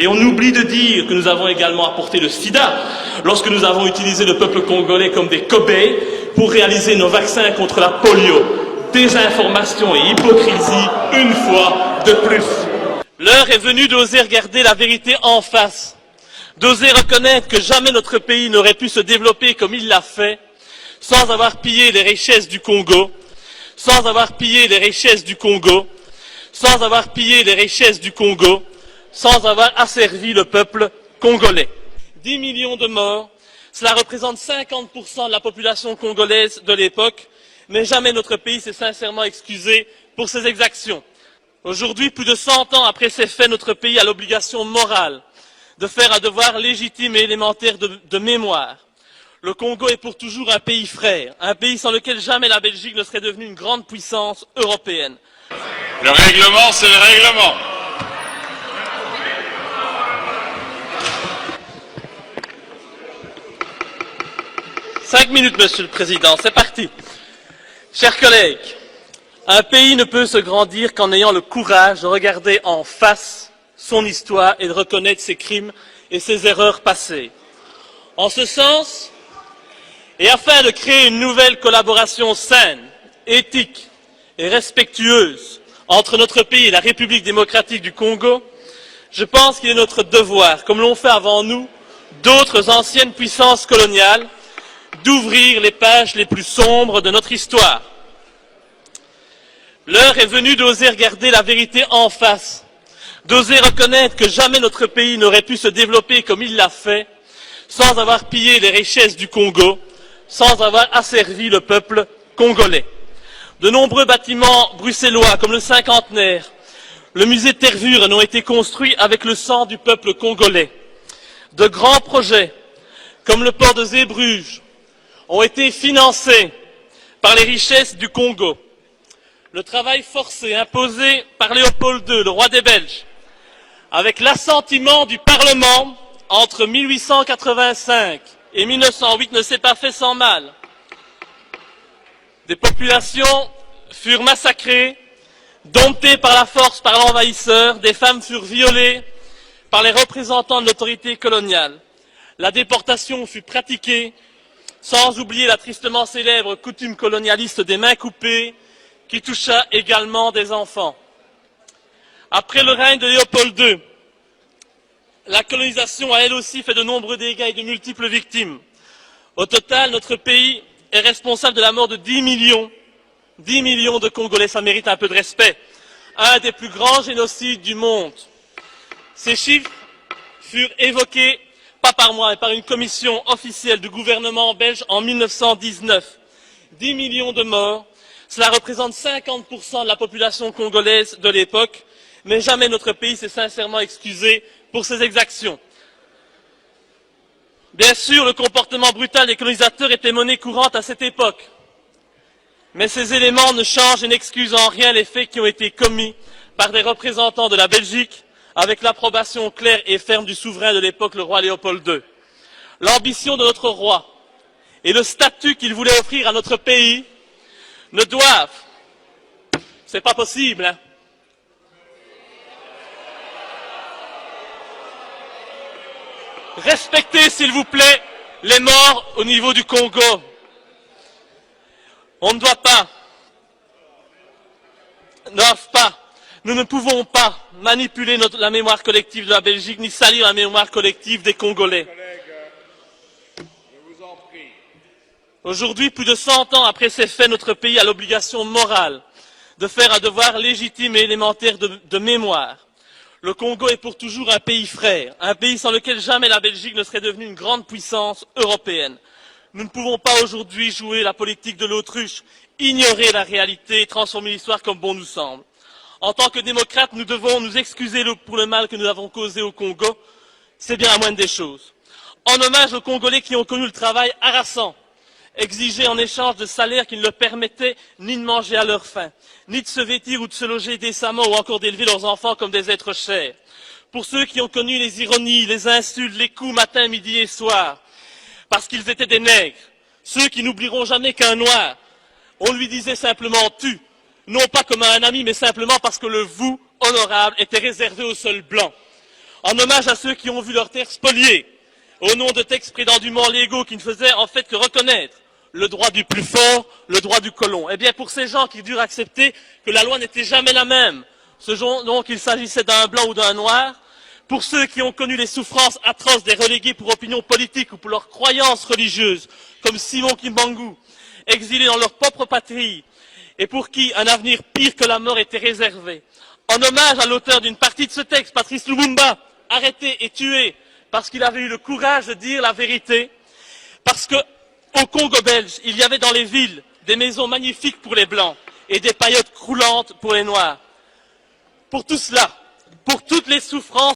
Et on oublie de dire que nous avons également apporté le sida lorsque nous avons utilisé le peuple congolais comme des cobayes pour réaliser nos vaccins contre la polio. Désinformation et hypocrisie, une fois de plus. L'heure est venue d'oser regarder la vérité en face, d'oser reconnaître que jamais notre pays n'aurait pu se développer comme il l'a fait, sans avoir pillé les richesses du Congo, sans avoir pillé les richesses du Congo, sans avoir pillé les richesses du Congo, sans avoir asservi le peuple congolais. 10 millions de morts, cela représente 50% de la population congolaise de l'époque, mais jamais notre pays s'est sincèrement excusé pour ces exactions. Aujourd'hui, plus de 100 ans après ces faits, notre pays a l'obligation morale de faire un devoir légitime et élémentaire de mémoire. Le Congo est pour toujours un pays frère, un pays sans lequel jamais la Belgique ne serait devenue une grande puissance européenne. Le règlement, c'est le règlement. Cinq minutes, Monsieur le Président, c'est parti. Chers collègues, un pays ne peut se grandir qu'en ayant le courage de regarder en face son histoire et de reconnaître ses crimes et ses erreurs passées. En ce sens, et afin de créer une nouvelle collaboration saine, éthique et respectueuse entre notre pays et la République démocratique du Congo, je pense qu'il est notre devoir, comme l'ont fait avant nous d'autres anciennes puissances coloniales, d'ouvrir les pages les plus sombres de notre histoire. L'heure est venue d'oser regarder la vérité en face, d'oser reconnaître que jamais notre pays n'aurait pu se développer comme il l'a fait, sans avoir pillé les richesses du Congo, sans avoir asservi le peuple congolais. De nombreux bâtiments bruxellois, comme le cinquantenaire, le musée de Tervuren, ont été construits avec le sang du peuple congolais. De grands projets, comme le port de Zeebrugge, ont été financés par les richesses du Congo. Le travail forcé imposé par Léopold II, le roi des Belges, avec l'assentiment du Parlement entre 1885 et 1908 ne s'est pas fait sans mal. Des populations furent massacrées, domptées par la force par l'envahisseur, des femmes furent violées par les représentants de l'autorité coloniale. La déportation fut pratiquée, sans oublier la tristement célèbre coutume colonialiste des mains coupées, qui toucha également des enfants. Après le règne de Léopold II, la colonisation a elle aussi fait de nombreux dégâts et de multiples victimes. Au total, notre pays est responsable de la mort de 10 millions de Congolais, ça mérite un peu de respect. Un des plus grands génocides du monde. Ces chiffres furent évoqués, pas par moi, mais par une commission officielle du gouvernement belge en 1919. 10 millions de morts, cela représente 50% de la population congolaise de l'époque, mais jamais notre pays s'est sincèrement excusé pour ces exactions. Bien sûr, le comportement brutal des colonisateurs était monnaie courante à cette époque. Mais ces éléments ne changent et n'excusent en rien les faits qui ont été commis par des représentants de la Belgique avec l'approbation claire et ferme du souverain de l'époque, le roi Léopold II. L'ambition de notre roi et le statut qu'il voulait offrir à notre pays ne doivent, c'est pas possible, hein, respectez, s'il vous plaît, les morts au niveau du Congo. On ne doit pas, nous ne pouvons pas manipuler la mémoire collective de la Belgique, ni salir la mémoire collective des Congolais. Aujourd'hui, plus de 100 ans après ces faits, notre pays a l'obligation morale de faire un devoir légitime et élémentaire de mémoire. Le Congo est pour toujours un pays frère, un pays sans lequel jamais la Belgique ne serait devenue une grande puissance européenne. Nous ne pouvons pas aujourd'hui jouer la politique de l'autruche, ignorer la réalité et transformer l'histoire comme bon nous semble. En tant que démocrates, nous devons nous excuser pour le mal que nous avons causé au Congo. C'est bien la moindre des choses. En hommage aux Congolais qui ont connu le travail harassant, exigé en échange de salaires qui ne leur permettaient ni de manger à leur faim, ni de se vêtir ou de se loger décemment ou encore d'élever leurs enfants comme des êtres chers. Pour ceux qui ont connu les ironies, les insultes, les coups matin, midi et soir, parce qu'ils étaient des nègres, ceux qui n'oublieront jamais qu'un noir, on lui disait simplement « tu », non pas comme à un ami, mais simplement parce que le « vous » honorable était réservé aux seuls blancs. en hommage à ceux qui ont vu leurs terres spoliées, au nom de textes prétendument légaux qui ne faisaient en fait que reconnaître le droit du plus fort, le droit du colon. Eh bien, pour ces gens qui durent accepter que la loi n'était jamais la même, ce dont qu'il s'agissait d'un blanc ou d'un noir, pour ceux qui ont connu les souffrances atroces des relégués pour opinion politique ou pour leurs croyances religieuses, comme Simon Kimbangu, exilés dans leur propre patrie, et pour qui un avenir pire que la mort était réservé. En hommage à l'auteur d'une partie de ce texte, Patrice Lumumba, arrêté et tué parce qu'il avait eu le courage de dire la vérité, parce que au Congo belge, il y avait dans les villes des maisons magnifiques pour les Blancs et des paillotes croulantes pour les Noirs. Pour tout cela, pour toutes les souffrances